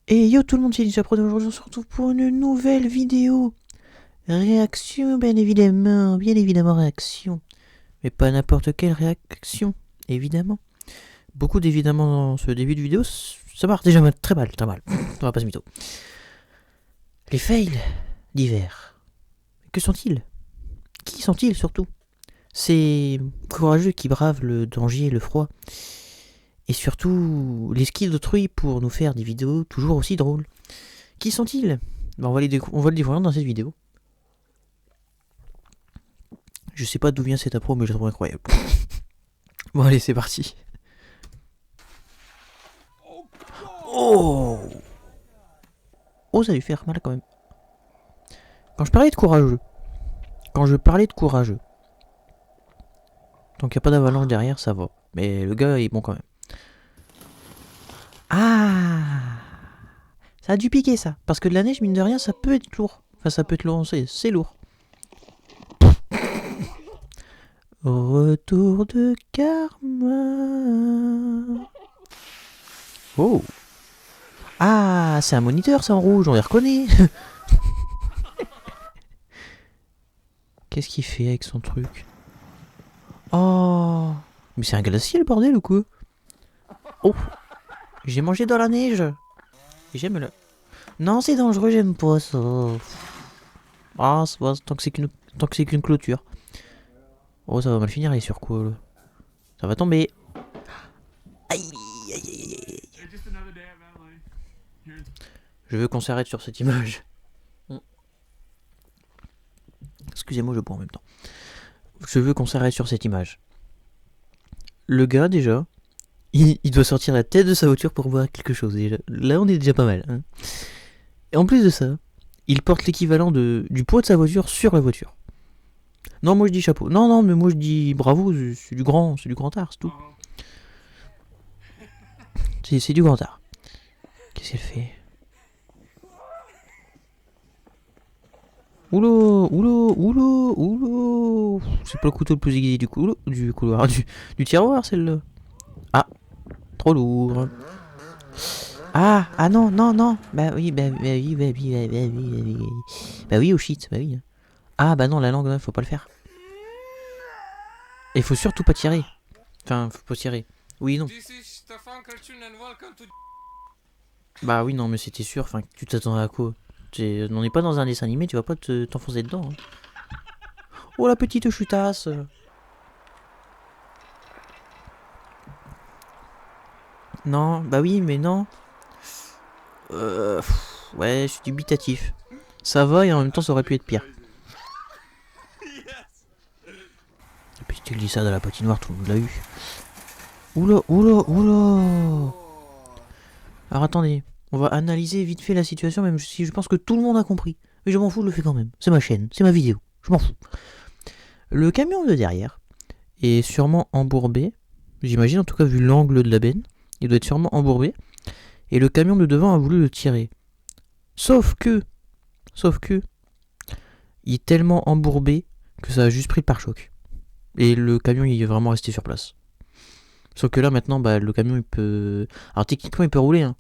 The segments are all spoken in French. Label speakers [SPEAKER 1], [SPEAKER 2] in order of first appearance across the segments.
[SPEAKER 1] Et yo tout le monde, c'est Ninja Pro, aujourd'hui on se retrouve pour une nouvelle vidéo. Réaction, bien évidemment réaction. Mais pas n'importe quelle réaction, évidemment. Beaucoup d'évidemment dans ce début de vidéo, ça part déjà mal, très mal, très mal. On va pas se mytho. Les fails d'hiver. Que sont-ils? Qui sont-ils surtout? Ces courageux qui bravent le danger et le froid. Et surtout, les skills d'autrui pour nous faire des vidéos toujours aussi drôles. Qui sont-ils? On va le découvrir dans cette vidéo. Je sais pas d'où vient cette appro, mais je la trouve incroyable. Bon, allez, c'est parti. Oh, oh, ça a dû faire mal quand même. Quand je parlais de courageux, tant qu'il n'y a pas d'avalanche derrière, ça va. Mais le gars est bon quand même. Ah, ça a dû piquer ça. Parce que de la neige, mine de rien, ça peut être lourd. Enfin, ça peut être lourd, c'est lourd. Retour de karma. Oh. Ah, c'est un moniteur, ça en rouge, on les reconnaît. Qu'est-ce qu'il fait avec son truc? Oh, mais c'est un glacier le bordel ou quoi? Oh, j'ai mangé dans la neige. J'aime le... Non, c'est dangereux, j'aime pas ça. Ah, c'est pas... tant que c'est qu'une clôture. Oh, ça va mal finir, il est sur quoi là? Ça va tomber. Aïe, aïe, aïe, aïe. Je veux qu'on s'arrête sur cette image. Excusez-moi, je bois en même temps. Je veux qu'on s'arrête sur cette image. Le gars, déjà, il doit sortir la tête de sa voiture pour voir quelque chose. Déjà. Là, on est déjà pas mal. Hein. Et en plus de ça, il porte l'équivalent du poids de sa voiture sur la voiture. Non, moi je dis chapeau. Non, non, mais moi je dis bravo, c'est du grand art, c'est tout. C'est du grand art. Qu'est-ce qu'elle fait? Oula, oula, oula, oula. C'est pas le couteau le plus aiguisé du couloir, du tiroir, celle-là. Ah, trop lourd. Ah, ah non, non, non. Bah oui, bah oui, oh shit, bah oui. Ah bah non, la langue, faut pas le faire. Et faut surtout pas tirer. Enfin, faut pas tirer. Oui, non. Bah oui, non, mais c'était sûr. Enfin, tu t'attendais à quoi? On n'est pas dans un dessin animé, tu vas pas t'enfoncer dedans. Hein. Oh la petite chutasse. Non, bah oui, mais non. Ouais, je suis dubitatif. Ça va et en même temps ça aurait pu être pire. La petite glissade à la patinoire, tout le monde l'a eu. Oula, oula, oula. Alors attendez, on va analyser vite fait la situation, même si je pense que tout le monde a compris. Mais je m'en fous, je le fais quand même. C'est ma chaîne, c'est ma vidéo. Je m'en fous. Le camion de derrière est sûrement embourbé. J'imagine en tout cas vu l'angle de la benne. Il doit être sûrement embourbé. Et le camion de devant a voulu le tirer. Sauf que, il est tellement embourbé que ça a juste pris le pare-choc. Et le camion il est vraiment resté sur place. Sauf que là maintenant, bah, le camion il peut... Alors techniquement il peut rouler, hein.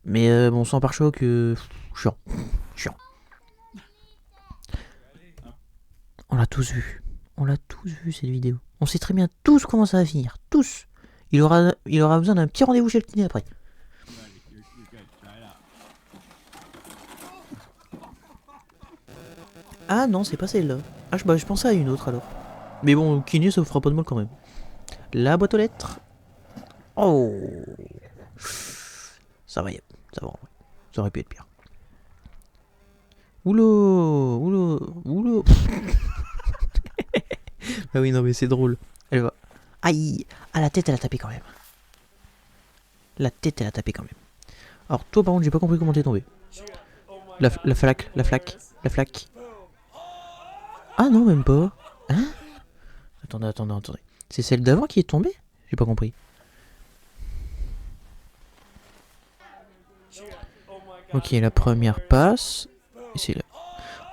[SPEAKER 1] Mais bon, sans pare-choc, chiant. Chiant. On l'a tous vu. On l'a tous vu cette vidéo. On sait très bien tous comment ça va finir. Tous. Il aura besoin d'un petit rendez-vous chez le kiné après. Ah non, c'est pas celle-là. Ah, je pensais à une autre alors. Mais bon, kiné, ça vous fera pas de mal quand même. La boîte aux lettres. Oh. Ça va, ça va. Ça aurait pu être pire. Oula, oula, oula. Ah oui, non, mais c'est drôle. Elle va. Aïe. Ah, la tête, elle a tapé quand même. La tête, elle a tapé quand même. Alors, toi, par contre, j'ai pas compris comment t'es tombé. La flaque. Ah non, même pas. Hein? Attendez. C'est celle d'avant qui est tombée? J'ai pas compris. Ok, la première passe. Et c'est là.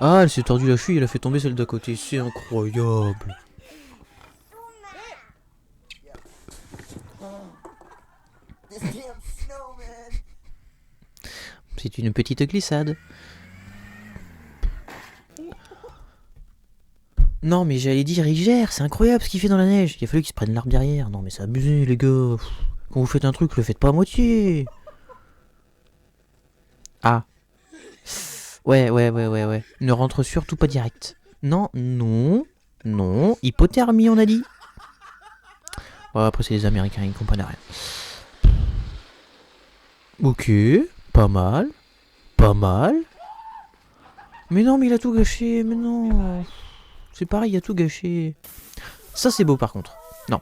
[SPEAKER 1] Ah, elle s'est tordue la cheville, elle a fait tomber celle d'à côté. C'est incroyable. C'est une petite glissade. Non, mais j'allais dire, il gère, c'est incroyable ce qu'il fait dans la neige. Il a fallu qu'il se prenne l'arbre derrière. Non, mais c'est abusé, les gars. Quand vous faites un truc, le faites pas à moitié. Ah. Ouais. Ne rentre surtout pas direct. Non. Hypothermie, on a dit. Ouais, après, c'est les Américains, ils comprennent rien. Ok, pas mal. Mais non, mais il a tout gâché, mais non. C'est pareil, il a tout gâché. Ça, c'est beau, par contre. Non.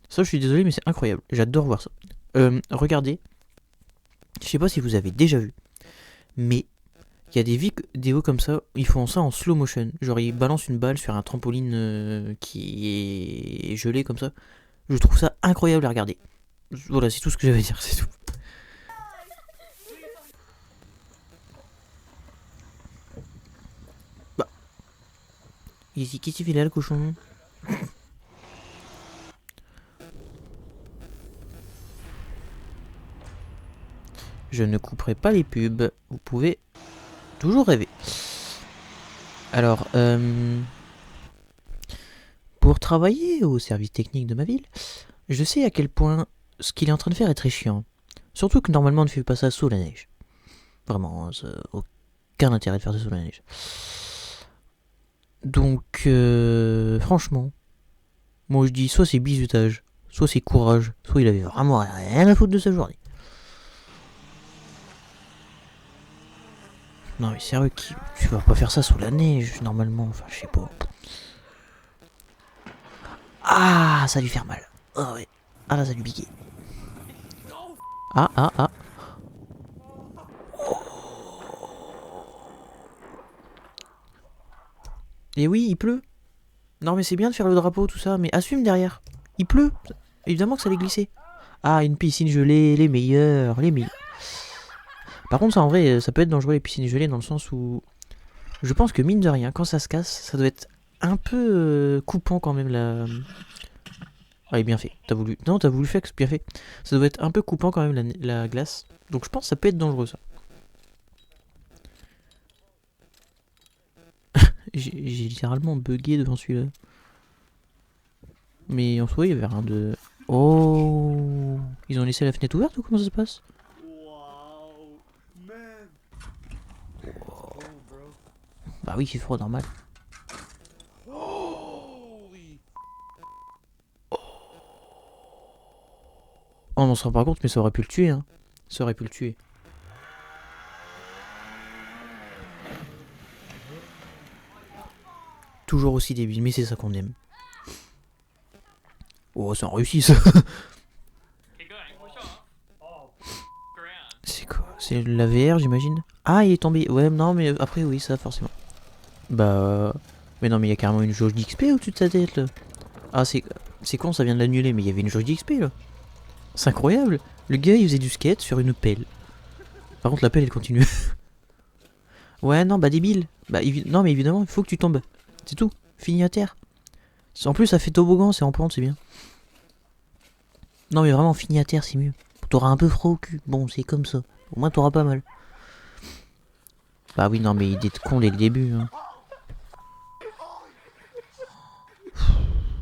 [SPEAKER 1] Ça, je suis désolé, mais c'est incroyable. J'adore voir ça. Regardez. Je sais pas si vous avez déjà vu. Mais il y a des vidéos comme ça, ils font ça en slow motion. Genre, ils balancent une balle sur un trampoline qui est gelé comme ça. Je trouve ça incroyable à regarder. Voilà, c'est tout ce que j'avais à dire, c'est tout. Bah. Qu'est-ce qu'il fait là, le cochon? Je ne couperai pas les pubs. Vous pouvez toujours rêver. Alors, pour travailler au service technique de ma ville, je sais à quel point ce qu'il est en train de faire est très chiant. Surtout que normalement on ne fait pas ça sous la neige. Vraiment, ça n'a aucun intérêt de faire ça sous la neige. Donc, franchement, moi je dis soit c'est bizutage, soit c'est courage, soit il avait vraiment rien à foutre de sa journée. Non mais sérieux, tu vas pas faire ça sous la neige normalement, enfin je sais pas. Ah, ça a dû faire mal. Oh ouais. Ah là, ça a dû piquer. Ah. Et oui, il pleut. Non mais c'est bien de faire le drapeau, tout ça, mais assume derrière. Il pleut. Évidemment que ça allait glisser. Ah, une piscine gelée, les meilleurs. Par contre, ça en vrai, ça peut être dangereux les piscines gelées dans le sens où... Je pense que mine de rien, quand ça se casse, ça doit être un peu coupant quand même la... Ah, bien fait. T'as voulu faire que c'est bien fait. Ça doit être un peu coupant quand même la glace. Donc je pense que ça peut être dangereux ça. J'ai littéralement bugué devant celui-là. Mais en soi, il y avait rien de... Oh, ils ont laissé la fenêtre ouverte ou comment ça se passe? Bah oui, c'est froid, normal. Oh, on se rend pas compte, mais ça aurait pu le tuer, hein. Ça aurait pu le tuer. Toujours aussi débile, mais c'est ça qu'on aime. Oh, c'est un réussi ça. C'est quoi? C'est la VR, j'imagine? Ah, il est tombé. Ouais, non, mais après, oui, ça, forcément. Bah... Mais non, mais il y a carrément une jauge d'XP au-dessus de sa tête, là. Ah, c'est con, ça vient de l'annuler, mais il y avait une jauge d'XP, là. C'est incroyable. Le gars, il faisait du skate sur une pelle. Par contre, la pelle, elle continue. Ouais, non, bah débile. Bah, non, mais évidemment, il faut que tu tombes. C'est tout. Fini à terre. En plus, ça fait toboggan, c'est en pente, c'est bien. Non, mais vraiment, fini à terre, c'est mieux. T'auras un peu froid au cul. Bon, c'est comme ça. Au moins, t'auras pas mal. Bah oui, non, mais il est con dès le début. Hein.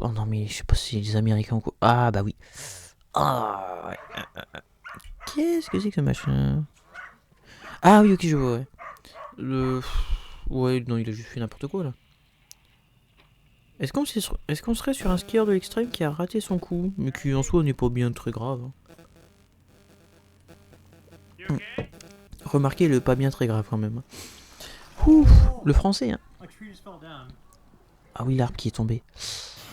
[SPEAKER 1] Oh non, mais je sais pas si c'est les Américains ou quoi. Ah, bah oui. Ah, ouais. Qu'est-ce que c'est que ce machin? Ah oui, ok, je vois, ouais. Ouais, non, il a juste fait n'importe quoi, là. Est-ce qu'on serait sur un skieur de l'extrême qui a raté son coup, mais qui en soi n'est pas bien très grave hein. Remarquez le pas bien très grave quand même. Ouf, le français hein. Ah oui, l'arbre qui est tombé.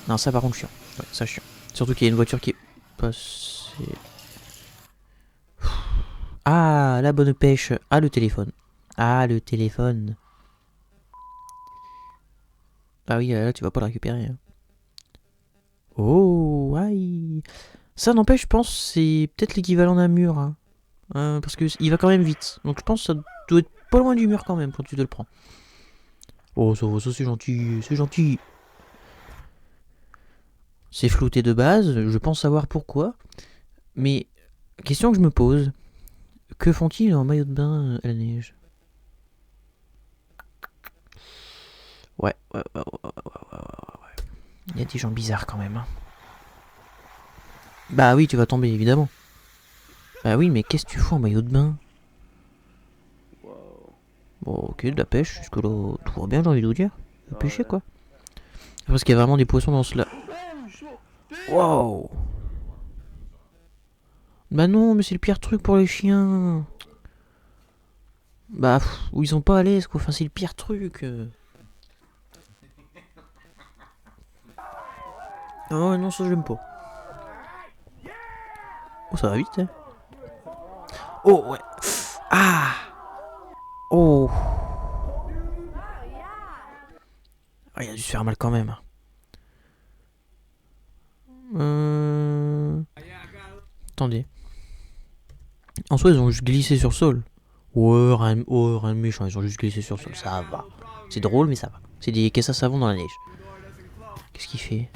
[SPEAKER 1] Non, ça par contre chiant. Ouais, ça chiant. Surtout qu'il y a une voiture qui est passée. Ah, la bonne pêche. Ah, le téléphone. Ah, le téléphone. Ah oui, là, tu vas pas le récupérer. Hein. Oh, aïe. Ça n'empêche, je pense, c'est peut-être l'équivalent d'un mur. Hein. Parce que il va quand même vite. Donc je pense que ça doit être pas loin du mur quand même quand tu te le prends. Oh, ça c'est gentil, c'est gentil. C'est flouté de base, je pense savoir pourquoi. Mais, question que je me pose, Que font-ils en maillot de bain à la neige? Ouais. Il y a des gens bizarres quand même. Hein. Bah oui, tu vas tomber, évidemment. Bah oui, mais qu'est-ce que tu fous en maillot de bain? Bon, ok, de la pêche, jusque-là, tout va bien, j'ai envie de vous dire. De pêcher, quoi. Parce qu'il y a vraiment des poissons dans ce lac. Wow! Bah non, mais c'est le pire truc pour les chiens. Bah, où ils sont pas à l'aise, quoi. Enfin, c'est le pire truc. Ah ouais, non, ça, j'aime pas. Oh, ça va vite, hein. Oh, ouais. Ah! Oh! Ah, il a dû se faire mal quand même. Attendez. En soi, ils ont juste glissé sur le sol. Ouais, rien de méchant, ils ont juste glissé sur le sol. Ça va. C'est drôle, mais ça va. C'est des caisses à savon dans la neige. Qu'est-ce qu'il fait?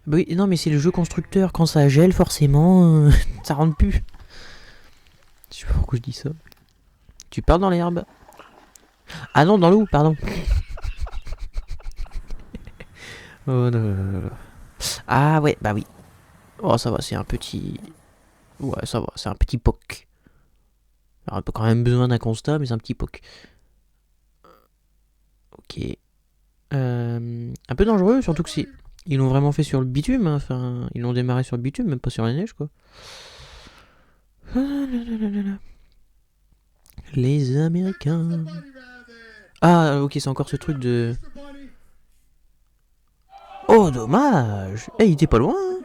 [SPEAKER 1] Bah oui, non, mais c'est le jeu constructeur. Quand ça gèle, forcément, ça rentre plus. Je sais pas pourquoi je dis ça. Tu pars dans l'herbe. Ah non, dans l'eau, pardon. Oh non. Ah ouais, bah oui. Oh, ça va, c'est un petit... Ouais, ça va, c'est un petit poc. Alors, on a quand même besoin d'un constat, mais c'est un petit poc. Ok. Un peu dangereux, surtout que c'est... Ils l'ont vraiment fait sur le bitume, hein. Enfin, ils l'ont démarré sur le bitume, même pas sur la neige, quoi. Les Américains. Ah, ok, c'est encore ce truc de... Oh, dommage. Eh, il était pas loin, hein.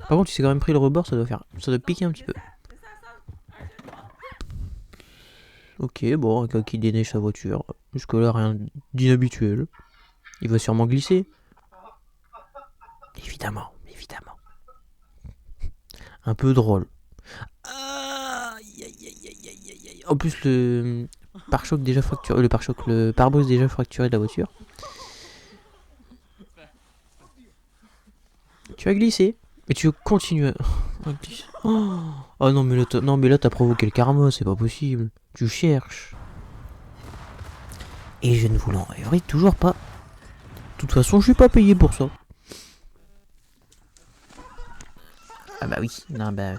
[SPEAKER 1] Par contre, il s'est quand même pris le rebord, ça doit piquer un petit peu. Ok, bon, qui déneige sa voiture. Jusque-là, rien d'inhabituel. Il va sûrement glisser. Évidemment. Un peu drôle. En plus, le pare-choc déjà fracturé. Le pare-brise déjà fracturé de la voiture. Tu as glissé. Et tu continues à glisser. Oh non, mais là, t'as provoqué le karma, c'est pas possible. Tu cherches. Et je ne vous l'enlèverai toujours pas. De toute façon, je suis pas payé pour ça. Ah bah oui, non bah...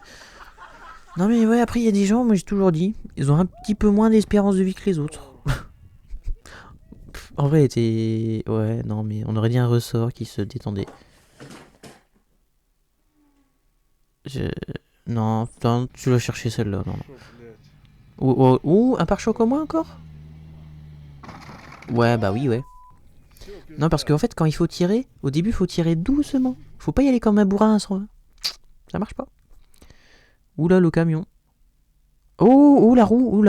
[SPEAKER 1] Non mais ouais, après il y a des gens, moi j'ai toujours dit, ils ont un petit peu moins d'espérance de vie que les autres. En vrai, t'es... Ouais, non mais on aurait dit un ressort qui se détendait. Je... Non, putain, tu l'as cherché celle-là, non. Ou un pare-choc au moins encore? Ouais, bah oui, ouais. Non, parce qu'en fait, quand il faut tirer, au début, il faut tirer doucement. Faut pas y aller comme un bourrin à 120. Ça marche pas. Oula, le camion. Oh, la roue.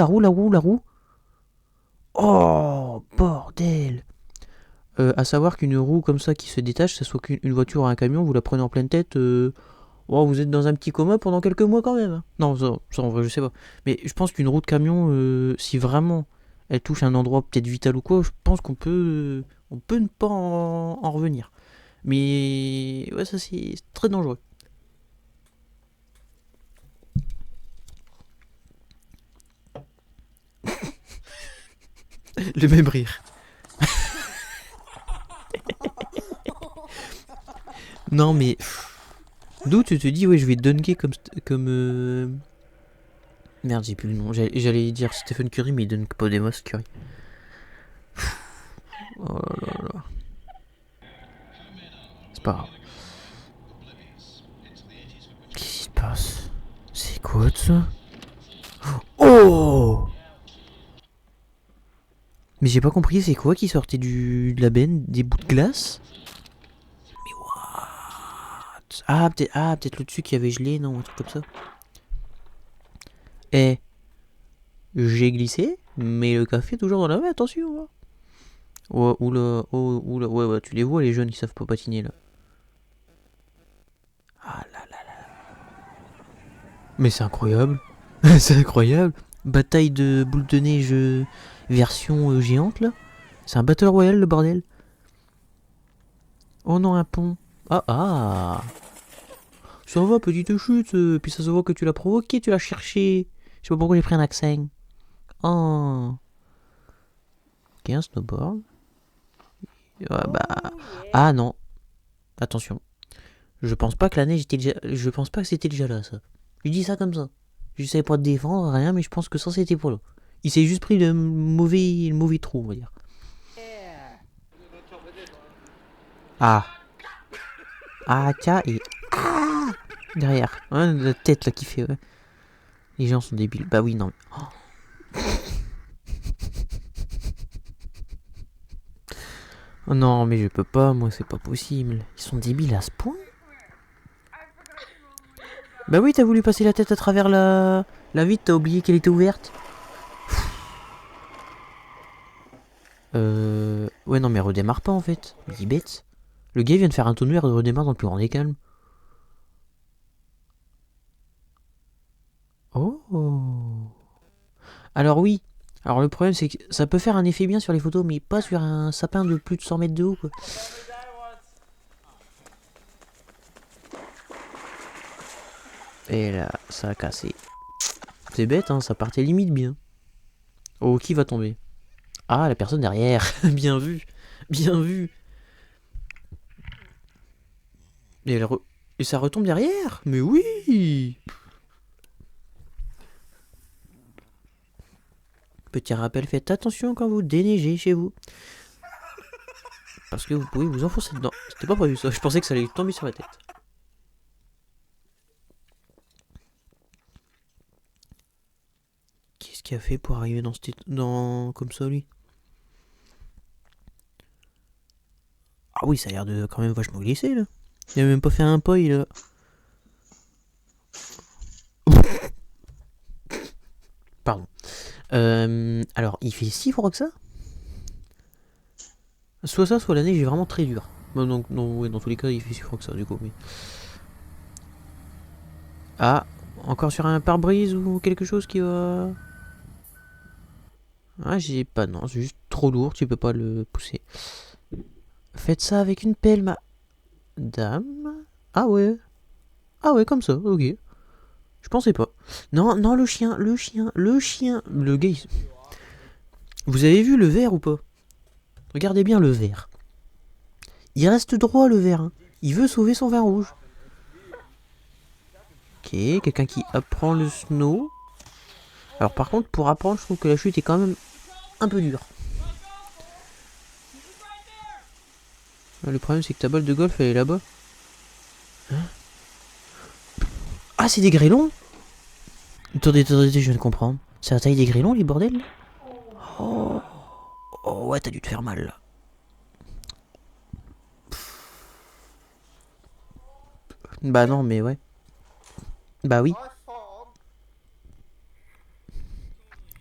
[SPEAKER 1] Oh, bordel. À savoir qu'une roue comme ça qui se détache, ça soit qu'une voiture ou un camion, vous la prenez en pleine tête, oh, vous êtes dans un petit coma pendant quelques mois quand même. Non, ça en vrai, je sais pas. Mais je pense qu'une roue de camion, si vraiment elle touche un endroit peut-être vital ou quoi, je pense on peut ne pas en revenir. Mais ouais, ça c'est très dangereux. Le même rire. Non mais d'où tu te dis ouais je vais dunker comme merde j'ai plus le nom. J'allais dire Stephen Curry mais il dunk pas des masses Curry. Oh là là. C'est pas grave. Qu'est-ce qui se passe? C'est quoi ça? Oh! Mais j'ai pas compris, c'est quoi qui sortait de la benne? Des bouts de glace? Mais what? Peut-être le dessus qui avait gelé, non, un truc comme ça. Eh, j'ai glissé, mais le café est toujours dans la main, attention. Hein. Oh, oula, ouais, tu les vois les jeunes qui savent pas patiner là. Ah là là là. Mais c'est incroyable. C'est incroyable. Bataille de boules de neige version géante là. C'est un Battle Royale le bordel. Oh non, un pont. Ah. Ça va, petite chute, puis ça se voit que tu l'as provoqué, tu l'as cherché. Je sais pas pourquoi j'ai pris un accent. Oh. Ok, un snowboard. Ouais, bah... Ah non. Attention. Je pense pas que la neige était déjà... Je pense pas que c'était déjà là, ça. Je dis ça comme ça. Je savais pas te défendre, rien, mais je pense que ça, c'était pour là. Il s'est juste pris le mauvais trou, on va dire. Ah. Ah, tiens, et... Ah derrière. Ouais, la tête, là, qui fait... Ouais. Les gens sont débiles. Bah oui, non. Oh, oh non, mais je peux pas, moi, c'est pas possible. Ils sont débiles à ce point. Bah oui, t'as voulu passer la tête à travers la vitre, t'as oublié qu'elle était ouverte. Ouais, non, mais redémarre pas, en fait. Il est bête. Le gars vient de faire un tonnerre et redémarre dans le plus grand des calmes. Oh. Alors oui. Alors le problème, c'est que ça peut faire un effet bien sur les photos, mais pas sur un sapin de plus de 100 mètres de haut, quoi. Et là, ça a cassé. C'est bête, hein, ça partait limite bien. Oh, qui va tomber? Ah, la personne derrière. Bien vu. Bien vu. Et, et ça retombe derrière. Mais oui. Petit rappel, faites attention quand vous déneigez chez vous. Parce que vous pouvez vous enfoncer dedans. C'était pas prévu ça, je pensais que ça allait tomber sur la tête. Qu'est-ce qu'il a fait pour arriver dans comme ça, lui? Ah oui, ça a l'air de quand même vachement glisser, là. Il a même pas fait un pas, il a... Pardon. Alors, il fait si froid que ça? Soit ça, soit la neige est vraiment très dure. Bon, donc, non, ouais, dans tous les cas, il fait si froid que ça, du coup. Mais... Ah, encore sur un pare-brise ou quelque chose qui va... Ah, j'ai pas... Non, c'est juste trop lourd, tu peux pas le pousser. Faites ça avec une pelle, madame. Ah ouais. Ah ouais, comme ça, ok. Je pensais pas. Non, non, le chien. Le gars, Vous avez vu le verre ou pas? Regardez bien le verre. Il reste droit, le verre. Hein. Il veut sauver son vin rouge. Ok, quelqu'un qui apprend le snow. Alors par contre, pour apprendre, je trouve que la chute est quand même un peu dure. Le problème, c'est que ta balle de golf, elle est là-bas. Hein? Ah, c'est des grêlons? Attendez, je viens de comprendre. C'est la taille des grêlons, les bordels? Oh, oh ouais, t'as dû te faire mal, là. Bah non, mais ouais. Bah oui.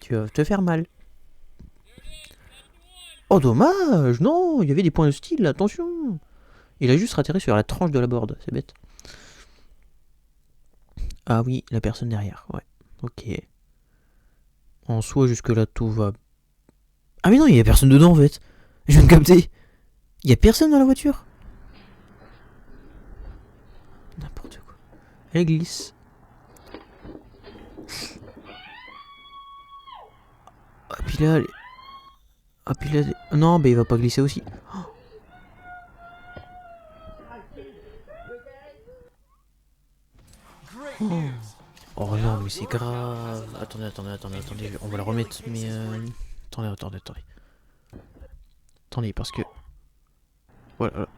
[SPEAKER 1] Tu vas te faire mal. Oh dommage, non, il y avait des points de style, attention. Il a juste atterri sur la tranche de la board, c'est bête. Ah oui, la personne derrière, ouais. Ok. En soi, jusque-là, tout va... Ah mais non, il y a personne dedans, en fait. Je viens de capter. Il y a personne dans la voiture. N'importe quoi. Elle glisse. Ah puis là... Ah puis là... Non, bah il va pas glisser aussi. Oh. Oh non, mais c'est grave. Attendez. On va le remettre, mais... Attendez. Attendez, parce que... Voilà.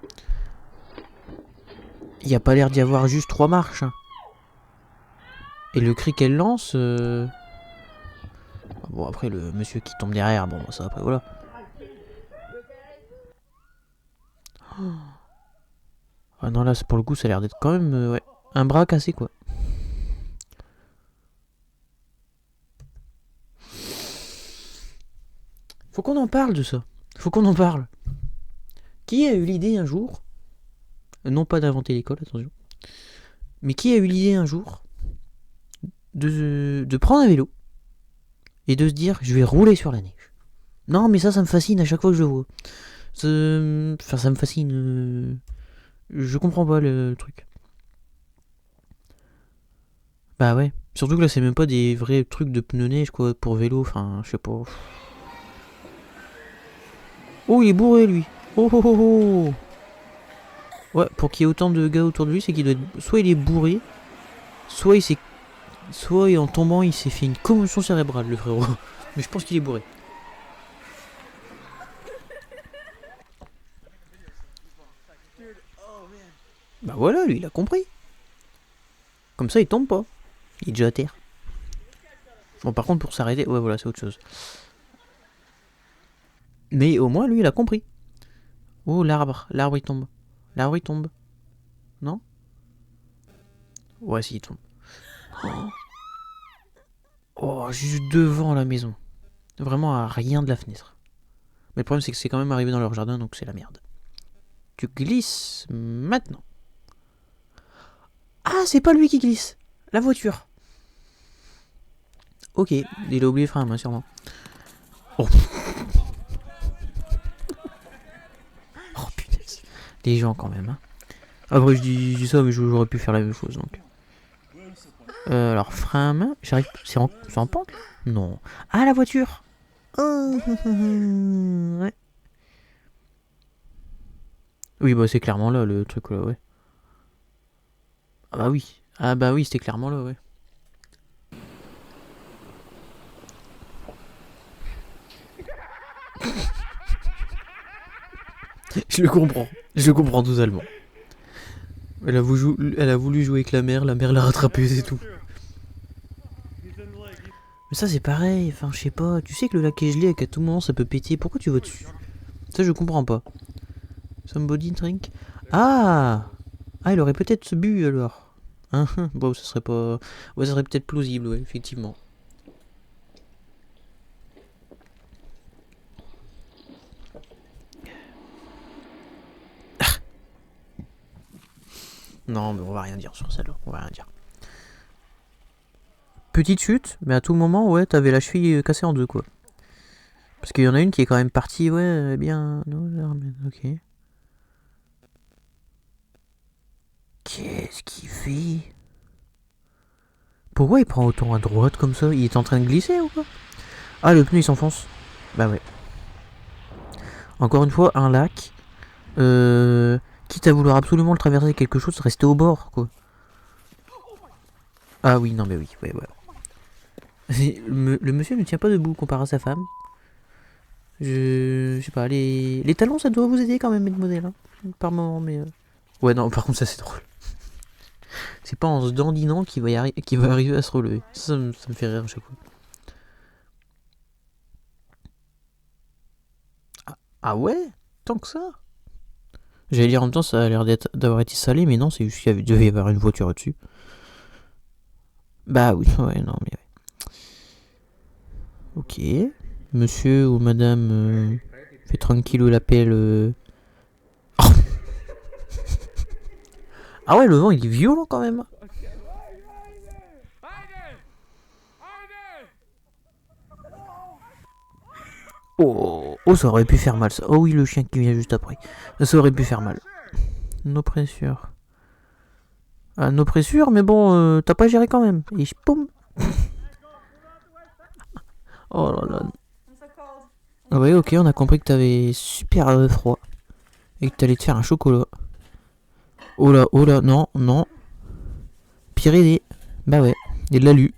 [SPEAKER 1] Il n'y a pas l'air d'y avoir juste 3 marches. Hein. Et le cri qu'elle lance... Bon, après, le monsieur qui tombe derrière, bon, ça, après, voilà. Ah non, là, pour le coup, ça a l'air d'être quand même... ouais, un bras cassé, quoi. Faut qu'on en parle de ça. Faut qu'on en parle. Qui a eu l'idée un jour... Non pas d'inventer l'école, attention. Mais qui a eu l'idée un jour de prendre un vélo et de se dire je vais rouler sur la neige. Non mais ça me fascine à chaque fois que je le vois. Enfin ça me fascine. Je comprends pas le truc. Bah ouais. Surtout que là, c'est même pas des vrais trucs de pneus neige, quoi, pour vélo. Enfin, je sais pas. Oh, il est bourré, lui. Oh, oh, oh, oh. Ouais, pour qu'il y ait autant de gars autour de lui, c'est qu'il doit être... Soit il est bourré, soit il s'est... Soit en tombant, il s'est fait une commotion cérébrale, le frérot. Mais je pense qu'il est bourré. Bah voilà, lui, il a compris. Comme ça, il tombe pas. Il est déjà à terre. Bon, par contre, pour s'arrêter, ouais, voilà, c'est autre chose. Mais au moins, lui, il a compris. Oh, l'arbre. L'arbre, il tombe. L'arbre, il tombe. Non? Ouais, si, il tombe. Oh, juste devant la maison. Vraiment à rien de la fenêtre. Mais le problème, c'est que c'est quand même arrivé dans leur jardin, donc c'est la merde. Tu glisses maintenant. Ah, c'est pas lui qui glisse. La voiture. Ok, il a oublié le frein, hein, sûrement. Oh. Oh punaise. Les gens quand même. Hein. Après, je dis ça, mais j'aurais pu faire la même chose donc. Alors, frein à main. J'arrive. C'est en pente? Non. Ah, la voiture. Oh, ouais. Oui, bah c'est clairement là le truc là, ouais. Ah bah oui. Ah bah oui, c'était clairement là, ouais. Je le comprends. Je le comprends totalement. Elle a voulu jouer avec la mère l'a rattrapé, c'est tout. Mais ça c'est pareil, enfin je sais pas, tu sais que le lac est gelé et qu'à tout moment ça peut péter, pourquoi tu vas dessus? Ça je comprends pas. Somebody drink. Ah. Ah, il aurait peut-être bu alors. Hein, bon, ça serait pas... Ouais, ça serait peut-être plausible, ouais, effectivement. Non, mais on va rien dire sur celle-là, on va rien dire. Petite chute, mais à tout moment, ouais, t'avais la cheville cassée en deux, quoi. Parce qu'il y en a une qui est quand même partie, ouais, bien... Ok. Qu'est-ce qu'il fait? Pourquoi il prend autant à droite comme ça? Il est en train de glisser ou quoi? Ah, le pneu il s'enfonce. Bah ouais. Encore une fois, un lac. Quitte à vouloir absolument le traverser quelque chose, rester au bord, quoi. Ah oui, non mais oui, ouais, ouais. Le monsieur ne tient pas debout comparé à sa femme. Je sais pas, les talons ça doit vous aider quand même, mademoiselle. Hein, par moment, mais... Ouais, non, par contre ça c'est drôle. C'est pas en se dandinant qu'il va arriver à se relever. Ça me fait rire à chaque fois. Ah ouais? Tant que ça? J'allais dire en même temps, ça a l'air d'avoir été salé, mais non, c'est juste qu'il devait y avoir une voiture au-dessus. Bah oui, ouais, non, mais ouais. Ok. Monsieur ou madame fait tranquille l'appel. Oh. Ah ouais, le vent il est violent quand même. Oh, oh, ça aurait pu faire mal ça. Oh oui, le chien qui vient juste après. Ça aurait pu faire mal. Nos pressures. Ah, nos pressures, mais bon, t'as pas géré quand même. Et je poum. Oh là là. Ah ouais, ok, on a compris que t'avais super froid. Et que t'allais te faire un chocolat. Oh là, non, non. Pyrénées. Bah ouais, il y a de l'alu.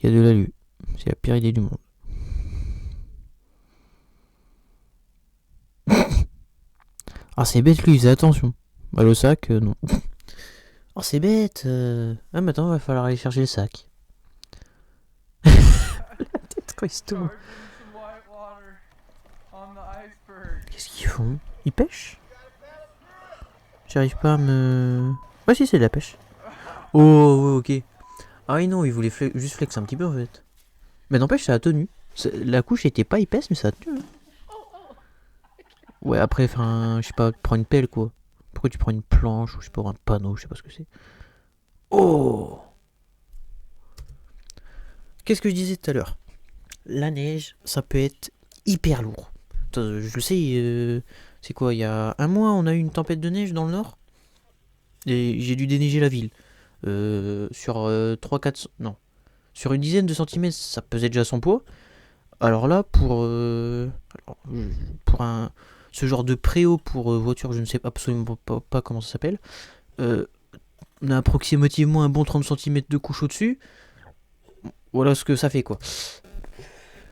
[SPEAKER 1] Il y a de l'alu. C'est la pire idée du monde. Ah, c'est bête, lui, il faisait attention. Bah, le sac, non. Oh, c'est bête. Ah, maintenant, il va falloir aller chercher le sac. La tête quand il se tourne. Qu'est-ce qu'ils font? Ils pêchent? J'arrive pas à me... Ouais, si, c'est de la pêche. Oh, ouais, ok. Ah oui, non, il voulait juste flex un petit peu, en fait. Mais n'empêche, ça a tenu. La couche était pas épaisse, mais ça a tenu. Hein. Ouais, après, enfin, je sais pas, prends une pelle, quoi. Pourquoi tu prends une planche ou je sais pas, un panneau, je sais pas ce que c'est. Oh! Qu'est-ce que je disais tout à l'heure? La neige, ça peut être hyper lourd. Je le sais, c'est quoi, il y a un mois, on a eu une tempête de neige dans le nord et j'ai dû déneiger la ville. Sur 3-4... Non. Sur une dizaine de centimètres, ça pesait déjà son poids. Alors là, pour ce genre de préau pour voiture, je ne sais absolument pas comment ça s'appelle. On a approximativement un bon 30 centimètres de couche au-dessus. Voilà ce que ça fait, quoi.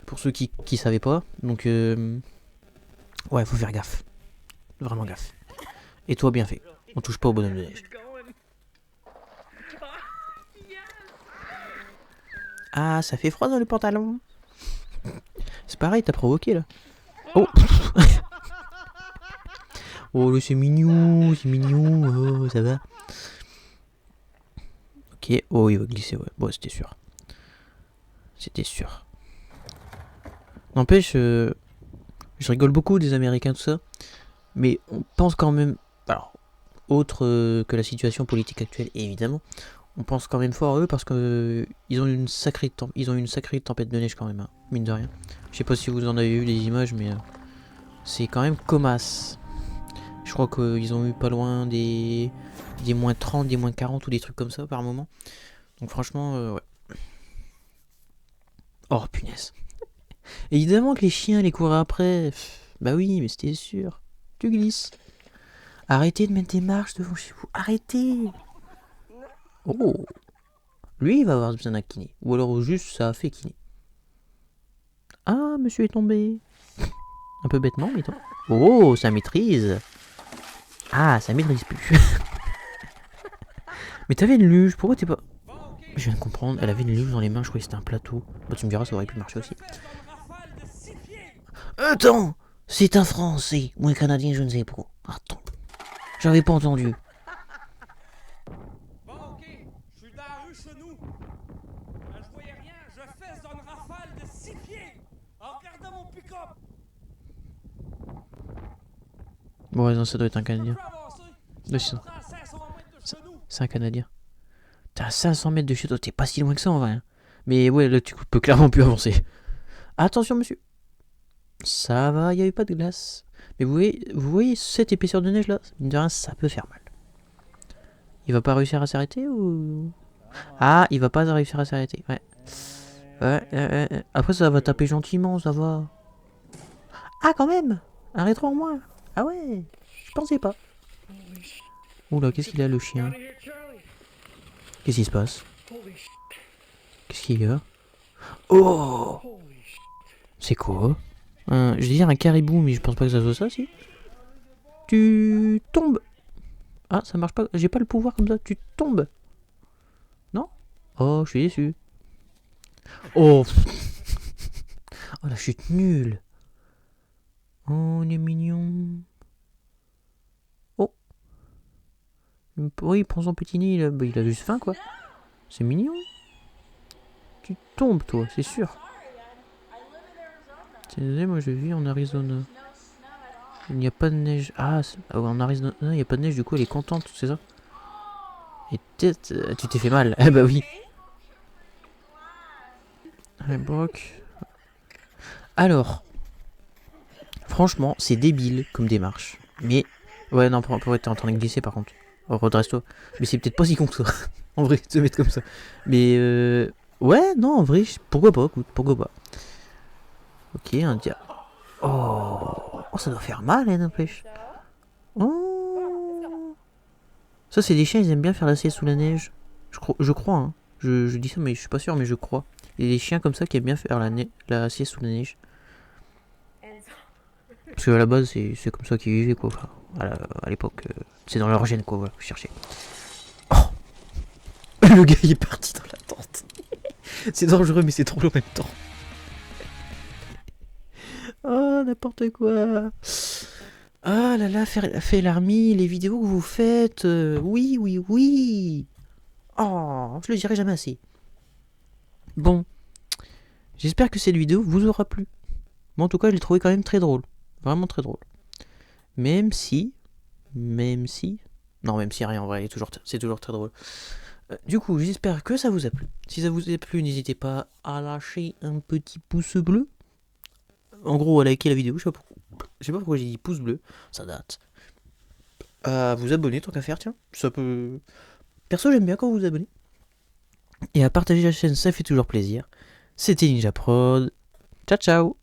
[SPEAKER 1] Pour ceux qui savaient pas. Donc, ouais, faut faire gaffe. Vraiment gaffe. Et toi, bien fait. On touche pas au bonhomme de neige. Ah, ça fait froid dans le pantalon. C'est pareil, t'as provoqué, là. Oh. Oh, c'est mignon, oh, ça va. Ok, oh, il va glisser, ouais. Bon, c'était sûr. C'était sûr. N'empêche, je rigole beaucoup des Américains, tout ça. Mais on pense quand même... Alors, autre que la situation politique actuelle, évidemment. On pense quand même fort à eux parce que ils ont eu une sacrée tempête de neige quand même, hein, mine de rien. Je sais pas si vous en avez eu les images, mais c'est quand même comasse. Je crois qu'ils ont eu pas loin des moins 30, des moins 40 ou des trucs comme ça par moment. Donc franchement, ouais. Oh punaise. Évidemment que les chiens les couraient après. Bah oui, mais c'était sûr. Tu glisses. Arrêtez de mettre des marches devant chez vous. Arrêtez. Oh. Lui, il va avoir besoin d'un kiné. Ou alors juste ça a fait kiné. Ah, monsieur est tombé. Un peu bêtement, mais toi. Oh, ça maîtrise. Ah, ça maîtrise plus. Mais t'avais une luge, pourquoi t'es pas... Je viens de comprendre, elle avait une luge dans les mains, je croyais que c'était un plateau. Bah tu me diras, ça aurait pu marcher aussi. Attends, c'est un Français ou un Canadien, je ne sais pas. Attends, j'avais pas entendu.
[SPEAKER 2] Bon, ok, je suis dans la rue chez nous. Quand je voyais rien, je fesse dans une rafale de 6 pieds en regardant mon pick-up.
[SPEAKER 1] Bon, non, ça doit être un
[SPEAKER 2] Je peux
[SPEAKER 1] Canadien.
[SPEAKER 2] plus avancer.
[SPEAKER 1] Ouais,
[SPEAKER 2] Je suis à 500 mètres de chez nous.
[SPEAKER 1] c'est un Canadien. T'es à 500 mètres de chez toi, t'es pas si loin que ça en vrai. Hein. Mais ouais, là tu peux clairement plus avancer. Attention monsieur. Ça va, il n'y avait pas de glace. Mais vous voyez cette épaisseur de neige là, mine de rien, ça peut faire mal. Il va pas réussir à s'arrêter ou... Ah, il va pas réussir à s'arrêter, ouais. Ouais. Après ça va taper gentiment, ça va. Ah quand même. Un rétro en moins. Ah ouais, je pensais pas. Oula, qu'est-ce qu'il a le chien? Qu'est-ce qui se passe? Qu'est-ce qu'il y a? Oh, c'est quoi? Je vais dire un caribou, mais je pense pas que ça soit ça, si. Tu tombes. Ah, ça marche pas. J'ai pas le pouvoir comme ça. Tu tombes. Non? Oh, je suis déçu. Oh. Oh, la chute nulle. Oh, il est mignon. Oh. Oui, il prend son petit nez. Il a juste faim, quoi. C'est mignon. Tu tombes, toi, c'est sûr. Moi, je vis en Arizona. Il n'y a pas de neige. Ah, en Arizona, il n'y a pas de neige, du coup, elle est contente, c'est ça? Et tu t'es fait mal. Eh bah oui. Allez, Brock. Alors, franchement, c'est débile comme démarche. Mais, ouais, non, pour être en train de glisser par contre. Oh, redresse-toi. Mais c'est peut-être pas si con que ça. En vrai, de se mettre comme ça. Mais, ouais, non, en vrai, pourquoi pas, écoute, pourquoi pas. Ok, un dia. Oh, ça doit faire mal, hein, n'empêche. Oh. Ça, c'est des chiens, ils aiment bien faire la sieste sous la neige. Je crois, hein. Je dis ça, mais je suis pas sûr, mais je crois. Il y a des chiens comme ça qui aiment bien faire la sieste sous la neige. Parce qu'à la base, c'est comme ça qu'ils vivaient, quoi. Enfin, à l'époque, c'est dans leur gène, quoi. Voilà, vous cherchez. Oh. Le gars, il est parti dans la tente. C'est dangereux, mais c'est drôle en même temps. Oh, n'importe quoi. Ah là là, fait l'armée, les vidéos que vous faites. Oui, oui, oui. Oh, je le dirai jamais assez. Bon, j'espère que cette vidéo vous aura plu. Moi, en tout cas, je l'ai trouvé quand même très drôle. Vraiment très drôle. Même si... Non, même si rien, en vrai, c'est toujours très drôle. Du coup, j'espère que ça vous a plu. Si ça vous a plu, n'hésitez pas à lâcher un petit pouce bleu. En gros, à liker la vidéo, je sais pas pourquoi j'ai dit pouce bleu, ça date. À vous abonner tant qu'à faire, tiens. Ça peut Perso, j'aime bien quand vous vous abonnez. Et à partager la chaîne, ça fait toujours plaisir. C'était Ninja Prod. Ciao ciao.